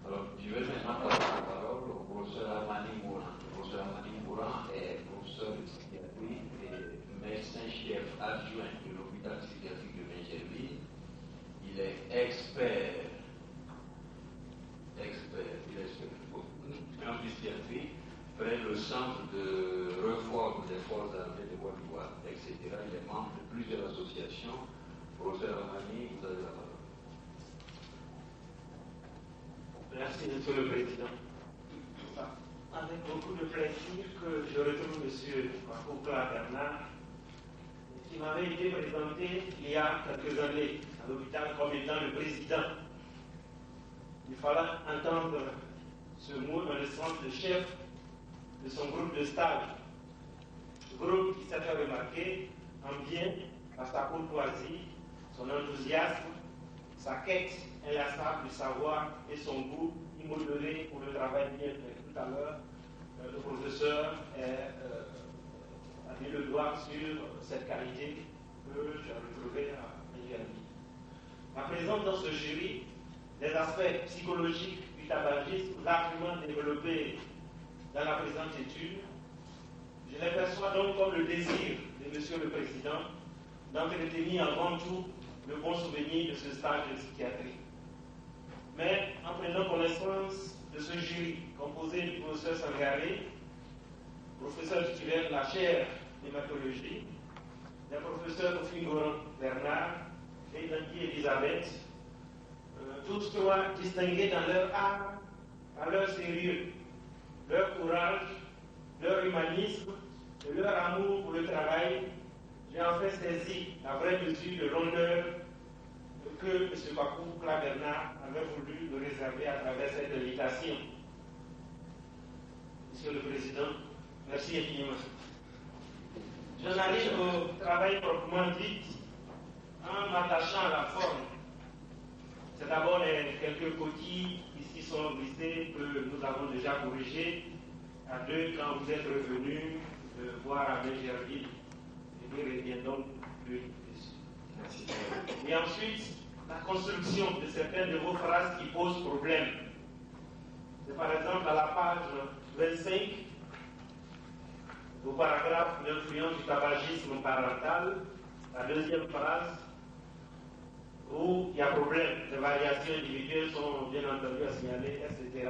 [SPEAKER 1] Alors, je vais maintenant passer la parole au professeur Amani Mouran. Le professeur Amani Mouran est professeur de psychiatrie et médecin-chef adjoint de l'hôpital psychiatrique de Benjerville. Il est expert en psychiatrie, près le centre de réforme des forces armées de Côte d'Ivoire, etc. Il est membre de plusieurs associations. Professeur Amani, vous avez la parole.
[SPEAKER 4] Merci, Monsieur le Président. Avec beaucoup de plaisir que je retrouve M. Makoukla Bernard, qui m'avait été présenté il y a quelques années à l'hôpital comme étant le président. Il fallait entendre ce mot dans le sens de chef de son groupe de stage. Groupe qui s'est fait remarquer en bien à sa courtoisie, son enthousiasme, sa quête inlassable du savoir et son goût immodéré pour le travail bien fait. Tout à l'heure, le professeur a mis le doigt sur cette qualité que j'ai retrouvée à Nigeria. Ma présence dans ce jury, les aspects psychologiques du tabagisme largement développés dans la présente étude, je les perçois donc comme le désir de Monsieur le Président d'entretenir avant tout le bon souvenir de ce stage de psychiatrie. Mais en prenant connaissance de ce jury composé du professeur Sangaré, professeur titulaire de la chaire d'hématologie, des professeurs Ofingoran Bernard et Dandy Elisabeth, tous trois distingués dans leur art, à leur sérieux, leur courage, leur humanisme et leur amour pour le travail, j'ai enfin saisi la vraie mesure de l'honneur que M. Bakou Bernard avait voulu nous réserver à travers cette invitation. Monsieur le Président, merci infiniment. J'en arrive au travail proprement dit en m'attachant à la forme. C'est d'abord les quelques coquilles qui ici sont glissées que nous avons déjà corrigées à deux quand vous êtes revenus voir avec Gerville. Et nous reviendrons plus dessus. Merci. Et ensuite, la construction de certaines de vos phrases qui posent problème. C'est par exemple à la page 25, au paragraphe l'influence du tabagisme parental, la deuxième phrase, où il y a problème, les variations individuelles sont bien entendu à signaler, etc.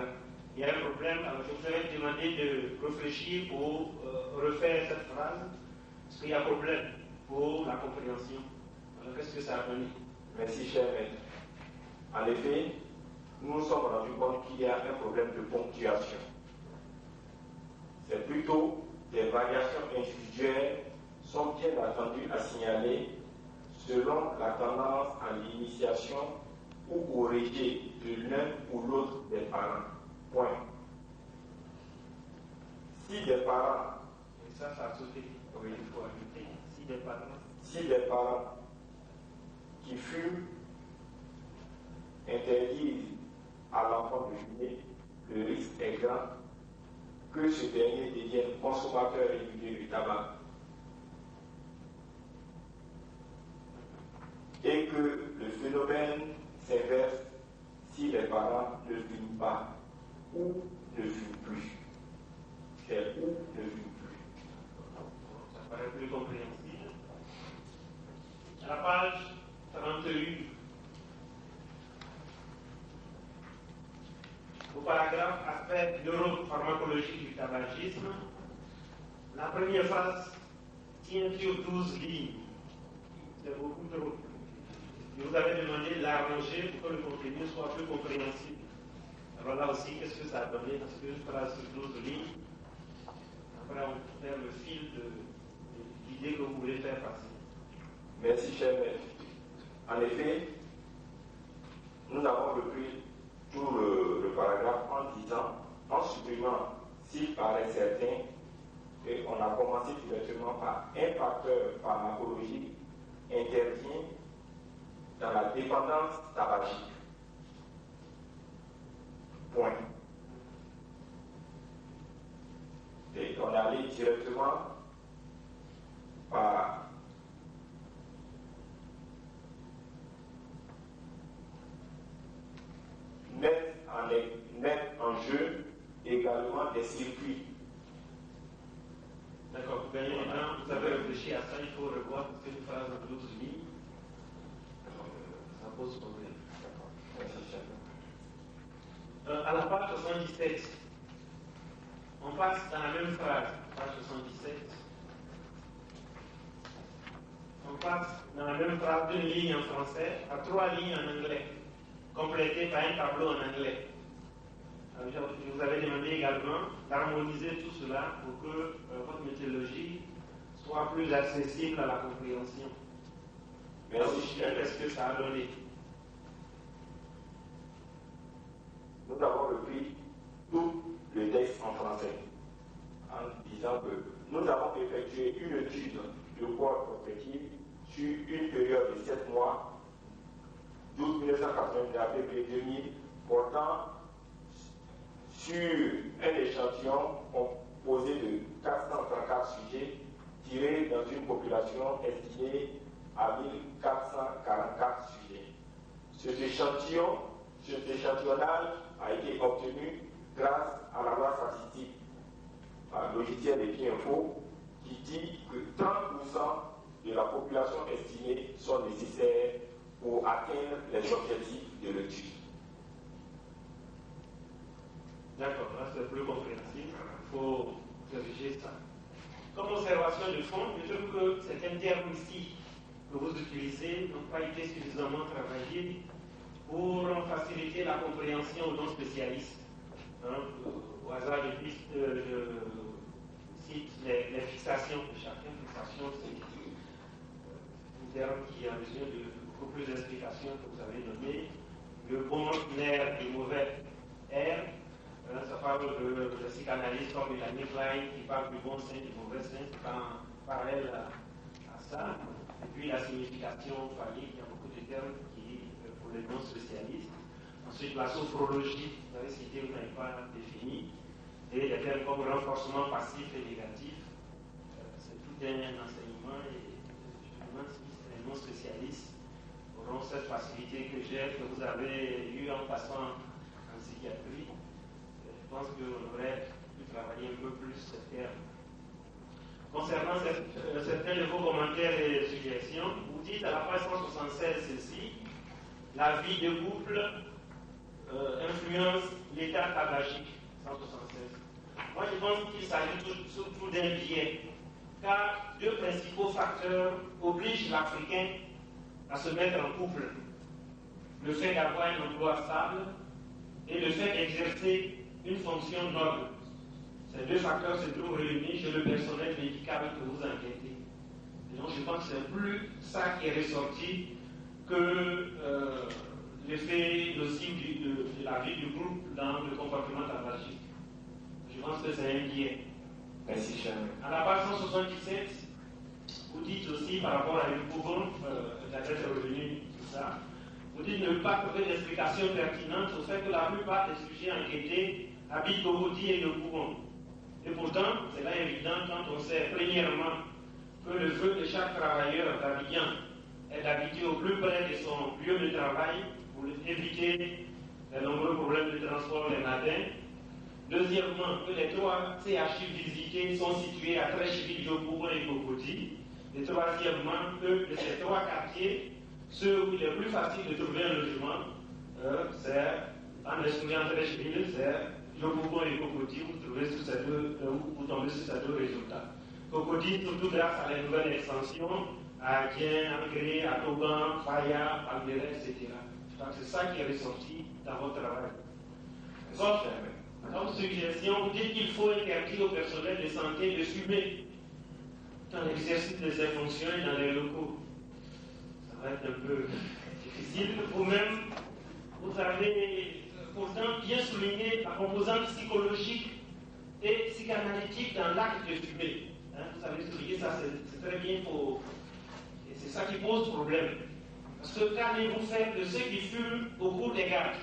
[SPEAKER 4] Il y a un problème, alors je vous avais demandé de réfléchir pour refaire cette phrase, parce qu'il y a problème pour la compréhension. Alors qu'est-ce que ça a donné?
[SPEAKER 2] Merci, cher maître. En effet, nous nous sommes rendus compte qu'il y a un problème de ponctuation. C'est plutôt des variations individuelles sont bien entendu à signaler selon la tendance à l'initiation ou au rejet de l'un ou l'autre des parents. Point. Si des parents,
[SPEAKER 4] et ça a sauté, oui, il faut ajouter,
[SPEAKER 2] si des parents qui fument interdisent à l'enfant de fumer, le risque est grand que ce dernier devienne consommateur régulier du tabac et que le phénomène s'inverse si les parents ne fument pas ou ne fument plus. C'est ou ne fument plus.
[SPEAKER 4] Ça paraît plus compréhensible. À la page 31, au paragraphe aspect neuropharmacologique du tabagisme, la première phrase tient sur 12 lignes. C'est beaucoup trop. Je vous avais demandé de l'arranger pour que le contenu soit plus compréhensible. Alors là aussi, qu'est-ce que ça a donné? Parce que je phrase sur 12 lignes. Après, on peut faire le fil de l'idée que vous voulez faire passer.
[SPEAKER 2] Merci, cher maître. En effet, nous avons repris tout le paragraphe en disant, en supprimant, s'il paraît certain, et on a commencé directement par un facteur pharmacologique intervient dans la dépendance tabagique. Point. Et on est allé directement par mettre en jeu également des circuits.
[SPEAKER 4] D'accord, vous gagnez du temps, vous avez réfléchi à ça, il faut revoir parce que une phrase en 12 lignes, ça pose problème. À la page 77, on passe dans la même phrase, page 77, on passe dans la même phrase d'une ligne en français à 3 lignes en anglais, complétées par un tableau en anglais. Alors, je vous avais demandé également d'harmoniser tout cela pour que votre méthodologie soit plus accessible à la compréhension.
[SPEAKER 2] Merci.
[SPEAKER 4] Qu'est-ce que ça a donné?
[SPEAKER 2] Nous avons repris tout le texte en français en disant que nous avons effectué une étude de cohorte prospective sur une période de 7 mois, 12 1980 à février 2000, portant sur un échantillon composé de 434 sujets tirés dans une population estimée à 1444 sujets. Cet échantillonnage a été obtenu grâce à la loi statistique, un logiciel des Pieds-Info, qui dit que 30% de la population estimée sont nécessaires pour atteindre les objectifs de l'étude.
[SPEAKER 4] D'accord, là c'est plus compréhensible, il faut corriger ça. Comme observation de fond, je trouve que certains termes ici que vous utilisez n'ont pas été suffisamment travaillés pour faciliter la compréhension aux non-spécialistes. Au hasard de piste, je cite les fixations de chacun. Fixation, c'est un terme qui a besoin de beaucoup plus d'explications que vous avez donné. Le bon nerf et mauvais air, ça parle de psychanalyse comme Mélanie Klein qui parle du bon sein et du mauvais sein, c'est en parallèle à ça. Et puis la signification phallique, il y a beaucoup de termes qui, pour les non-spécialistes. Ensuite, la sophrologie, vous avez cité, vous n'avez pas défini. Et des termes comme renforcement passif et négatif. C'est tout un enseignement et je me demande si les non-spécialistes auront cette facilité que j'ai, que vous avez eue en passant en psychiatrie. Je pense qu'on aurait pu travailler un peu plus ce terme. Concernant certains de vos commentaires et suggestions, vous dites à la page 176 ceci, la vie de couple influence l'état tabagique, 176. Moi je pense qu'il s'agit surtout d'un biais, car deux principaux facteurs obligent l'Africain à se mettre en couple. Le fait d'avoir un emploi stable et le fait d'exercer une fonction noble. Ces deux facteurs se trouvent réunis chez le personnel médical que vous enquêtez. Et donc je pense que c'est plus ça qui est ressorti que l'effet nocif de la vie du groupe dans le comportement tabagique. Je pense que c'est un biais.
[SPEAKER 2] Merci, cher.
[SPEAKER 4] À la page 177, vous dites aussi par rapport à une couronne, la dette est revenue, tout ça, vous dites ne pas trouver d'explication pertinente au fait que la plupart des sujets enquêtés habitent au Gaudi et le Couron. Et pourtant, c'est là évident quand on sait, premièrement, que le vœu de chaque travailleur d'Abidjan est d'habiter au plus près de son lieu de travail pour éviter les nombreux problèmes de transport les matins. Deuxièmement, que les 3 CHU visités sont situés à Trècheville, Yopougon et Cocody. Et troisièmement, que de ces 3 quartiers, ceux où il est plus facile de trouver un logement, c'est en excluant Trècheville, c'est Yopougon et Cocody, vous tombez sur ces deux résultats. Cocody, surtout grâce à la nouvelle extension, à Dien, Angré, à Toban, Faya, Palmeret, etc. Donc c'est ça qui est ressorti dans votre travail. Comme suggestion, vous dites qu'il faut interdire au personnel de santé de fumer dans l'exercice de ses fonctions et dans les locaux. Ça va être un peu difficile. Vous-même, vous avez pourtant bien souligné la composante psychologique et psychanalytique dans l'acte de fumer. Vous avez souligné ça, c'est très bien faux. Et c'est ça qui pose problème. Parce que qu'allez-vous faire de ceux qui fument au cours des gardes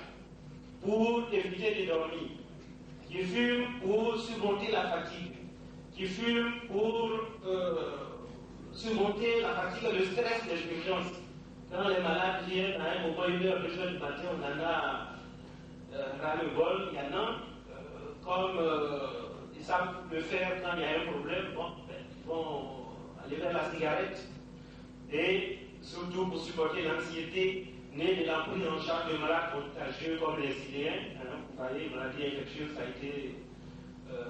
[SPEAKER 4] pour éviter de dormir, qui fument pour surmonter la fatigue, qui fument pour surmonter la fatigue et le stress des urgences. Quand les malades viennent à un moment, 1h, 2h du matin, on en a ras-le-bol, il y en a, comme ils savent le faire quand il y a un problème, ils vont aller vers la cigarette. Et surtout pour supporter l'anxiété née de la prise en charge de malades contagieux comme les Syriens. Vous voyez, maladie infectieuse a été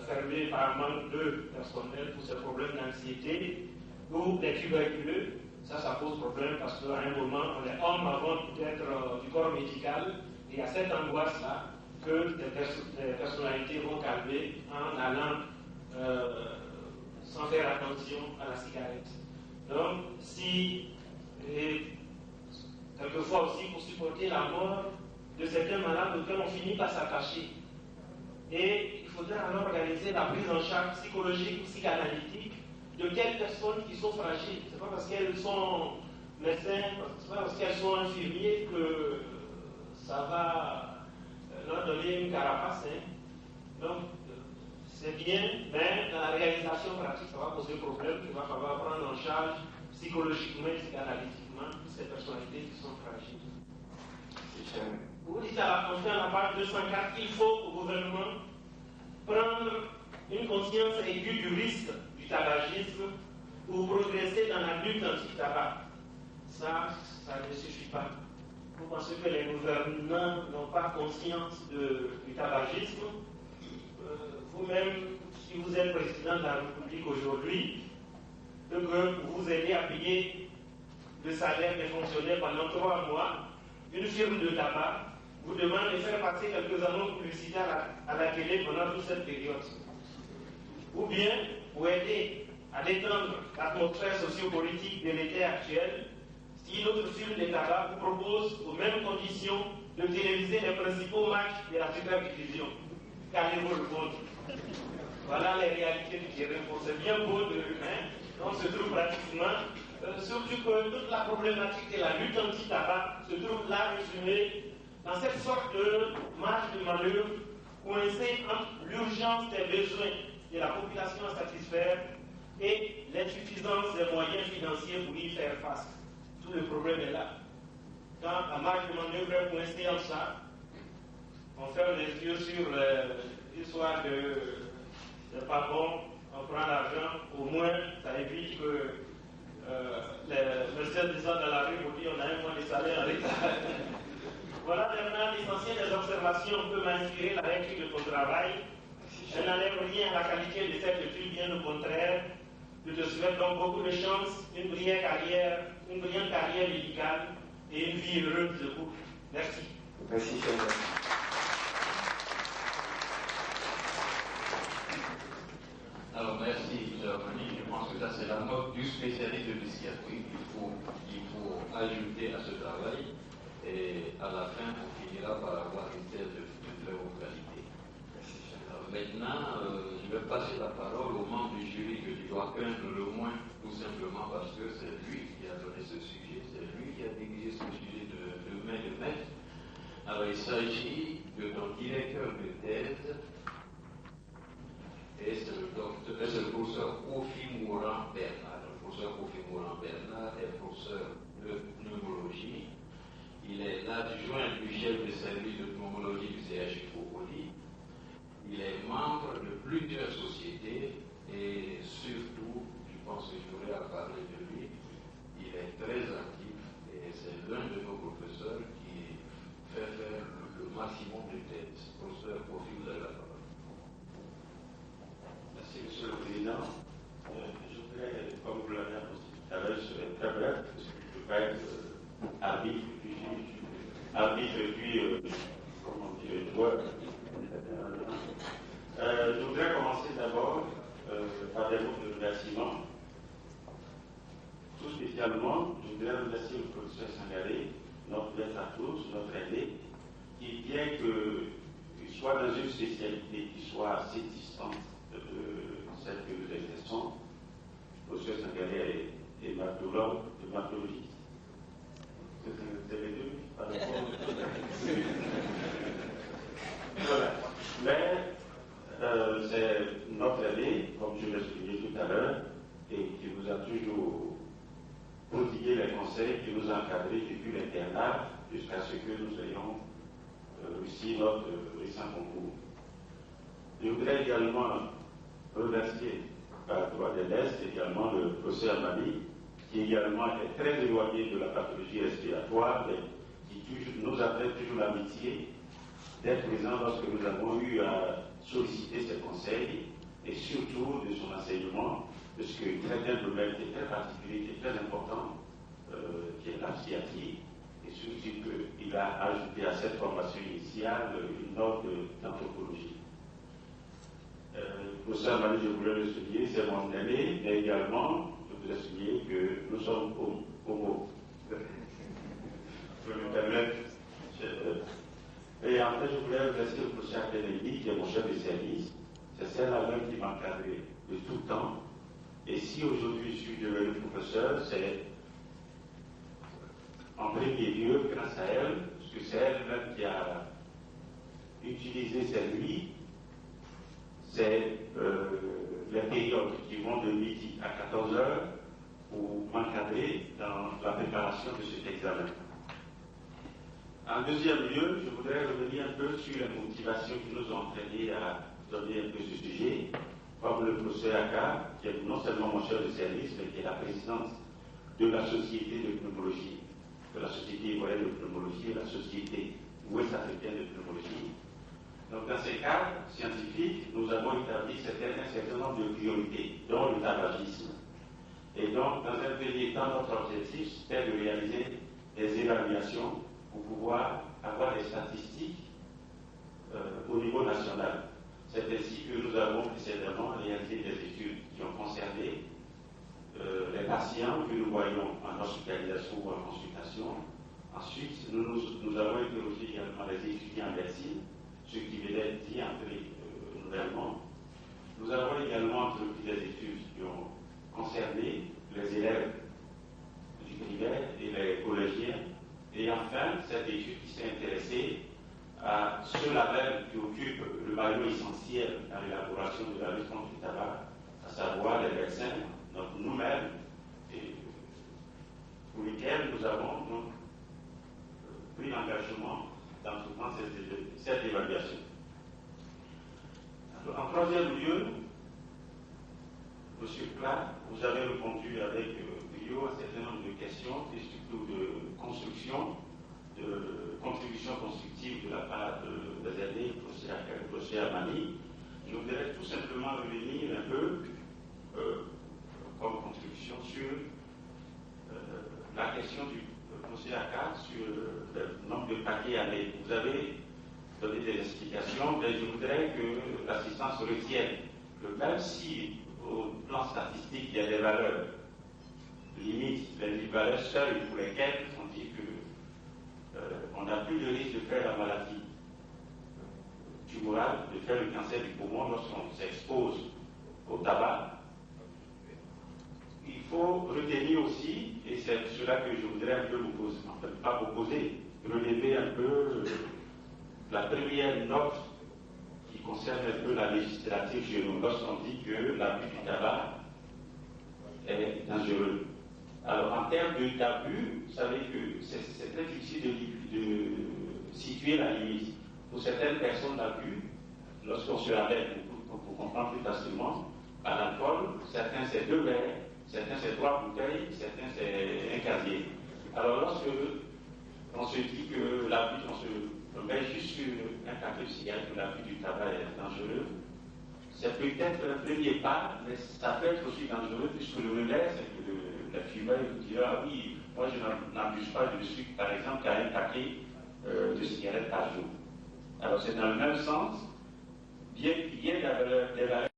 [SPEAKER 4] fermée par manque de personnel pour ces problèmes d'anxiété, ou des tuberculeux. Ça pose problème parce qu'à un moment, les hommes avant d'être du corps médical, et il y a cette angoisse-là que des personnalités vont calmer en allant sans faire attention à la cigarette. Donc, et quelquefois aussi pour supporter la mort de certains malades auxquels on finit par s'attacher. Et il faudrait alors organiser la prise en charge psychologique ou psychanalytique de quelles personnes qui sont fragiles. Ce n'est pas parce qu'elles sont médecins, ce n'est pas parce qu'elles sont infirmiers que ça va leur donner une carapace. Donc, c'est bien, mais dans la réalisation pratique, ça va poser problème. Il va falloir prendre en charge psychologiquement et psychanalytiquement ces personnalités qui sont fragiles. Vous dites enfin à la page 204 qu'il faut au gouvernement prendre une conscience aiguë du risque du tabagisme pour progresser dans la lutte anti-tabac. Ça ne suffit pas. Vous pensez que les gouvernants n'ont pas conscience du tabagisme? Vous-même, si vous êtes président de la République aujourd'hui, que vous aidez à payer le salaire des fonctionnaires pendant 3 mois, une firme de tabac vous demande de faire passer quelques annonces publicitaires à la télé pendant toute cette période. Ou bien, vous aidez à détendre l'atmosphère sociopolitique de l'été actuel, si notre firme de tabac vous propose, aux mêmes conditions, de téléviser les principaux matchs de la superdivision. Qu'allez-vous répondre? Voilà les réalités du terrain. C'est bien beau de on se trouve pratiquement, surtout que toute la problématique de la lutte anti-tabac se trouve là résumée dans cette sorte de marge de manœuvre coincée entre l'urgence des besoins de la population à satisfaire et l'insuffisance des moyens financiers pour y faire face. Tout le problème est là. Quand la marge de manœuvre est coincée en ça, on ferme les yeux sur l'histoire de pas bon, on prend l'argent, au moins ça évite que le seul disant dans la rue vous dit on a un mois de salaire en retard. Voilà maintenant l'essentiel des observations peut m'inspirer la lecture de ton travail. Elle n'enlève rien à la qualité de cette étude, bien au contraire. Je te souhaite donc beaucoup de chance, une brillante carrière médicale et une vie heureuse de couple. Merci.
[SPEAKER 2] Merci, cher.
[SPEAKER 1] Alors merci, Germanie. Je pense que ça c'est la note du spécialiste de psychiatrie. Il faut ajouter à ce travail et à la fin on finira par avoir une thèse de très haute qualité. Alors, maintenant, je vais passer la parole au membre du jury que tu dois craindre le moins, tout simplement parce que c'est lui qui a donné ce sujet, c'est lui qui a dirigé ce sujet de main de maître. Alors il s'agit de ton directeur de thèse. Et c'est le professeur Kofi Mourant Bernard. Le professeur Kofi Mourant Bernard est professeur de pneumologie. Il est l'adjoint du chef de service de pneumologie du CHU Cocody. Il est membre de plusieurs sociétés et surtout, je pense que j'aurais à parler de lui, il est très actif et c'est l'un de nos professeurs qui fait faire le maximum de thèses. Professeur Kofi, vous avez la parole.
[SPEAKER 5] Merci, Monsieur le Président. Je voudrais, comme vous l'avez annoncé tout à l'heure, je serai très bref, parce que je ne peux pas être arbitre, puis juge, arbitre, puis, comment dire, joueur. Je voudrais commencer d'abord par des mots de remerciement. Tout spécialement, je voudrais remercier le professeur Sangaré, notre maître à tous, notre aîné, qui, bien qu'il soit dans une spécialité qui soit assez distante de celle que nous exerçons, le professeur Sangaré est hématologue, hématologiste. C'est les deux, par rapport. Voilà. Mais c'est notre aîné, comme je l'ai souligné tout à l'heure, et qui nous a toujours prodigué les conseils, qui nous a encadrés depuis l'internat jusqu'à ce que nous ayons réussi notre récent concours. Je voudrais également remercier par droit de l'Est également le professeur Mali, qui également est très éloigné de la pathologie respiratoire, mais qui nous a fait toujours l'amitié d'être présent lorsque nous avons eu à solliciter ses conseils et surtout de son enseignement, parce qu'il traite un domaine qui est très particulier, qui est très important, qui est la psychiatrie, et surtout qu'il a ajouté à cette formation initiale une note d'anthropologie. Le professeur Mali, je voulais le souligner, c'est mon aîné, mais également, je voudrais souligner que nous sommes homo. Je peux me permettre. Et en fait, je voulais remercier le professeur Kennedy, qui est mon chef de service, C'est celle-là même qui m'a encadré de tout temps. Et si aujourd'hui je suis devenu professeur, c'est en premier lieu grâce à elle, parce que c'est elle-même qui a utilisé cette nuit. C'est les périodes qui vont de midi à 14 h pour m'encadrer dans la préparation de cet examen. En deuxième lieu, je voudrais revenir un peu sur les motivations qui nous ont entraînés à donner un peu ce sujet, comme le professeur Aka, qui est non seulement mon chef de service, mais qui est la présidente de la Société de pneumologie, de la Société ivoirienne de pneumologie et la Société ouest-africaine de pneumologie. Donc, dans ces cadres scientifiques, nous avons établi un certain nombre de priorités, dont le tabagisme. Et donc, dans un premier temps, notre objectif, c'était de réaliser des évaluations pour pouvoir avoir des statistiques au niveau national. C'est ainsi que nous avons précédemment réalisé des études qui ont concerné les patients que nous voyons en hospitalisation ou en consultation. Ensuite, nous avons interrogé également les étudiants en médecine, ceux qui venaient d'y entrer nouvellement. Nous avons également entrepris des études qui ont concerné les élèves du primaire et les collégiens. Et enfin, cette étude qui s'est intéressée à ce label qui occupe le maillot essentiel dans l'élaboration de la lutte contre le tabac, à savoir les médecins, donc nous-mêmes, pour lesquels nous avons donc pris l'engagement d'entreprendre cette évaluation. Alors, en troisième lieu, M. Plat, vous avez répondu avec brio à un certain nombre de questions et surtout de construction, de contribution constructive de la part des aînés, du professeur Amani. Je voudrais tout simplement revenir un peu comme contribution sur la question du professeur Aka sur le nombre de paquets années. Vous avez donné des explications, mais je voudrais que l'assistance retienne que même si au plan statistique il y a des valeurs limites, les valeurs seules pour lesquelles on dit qu'on n'a plus de risque de faire la maladie tumorale, de faire le cancer du poumon lorsqu'on s'expose au tabac. Il faut retenir aussi, et c'est cela que je voudrais un peu vous poser, en fait pas vous poser, relever un peu la première note qui concerne un peu la législative chez nous, lorsqu'on dit que l'abus du tabac est dangereux. Alors en termes d'abus, vous savez que c'est très difficile de situer la limite. Pour certaines personnes, l'abus, lorsqu'on se rappelle, pour comprendre plus facilement, à l'alcool, certains c'est 2 verres, certains c'est 3 bouteilles, certains c'est un casier. Alors lorsque on se dit que l'abus, on met juste sur un paquet de cigarettes que l'abus du tabac est dangereux, c'est peut-être un premier pas, mais ça peut être aussi dangereux puisque le relais, c'est que le fumeur vous dira, ah oui, moi je n'abuse pas de sucre, par exemple, qu'à un paquet de cigarettes par jour. Alors c'est dans le même sens, bien qu'il y ait des valeurs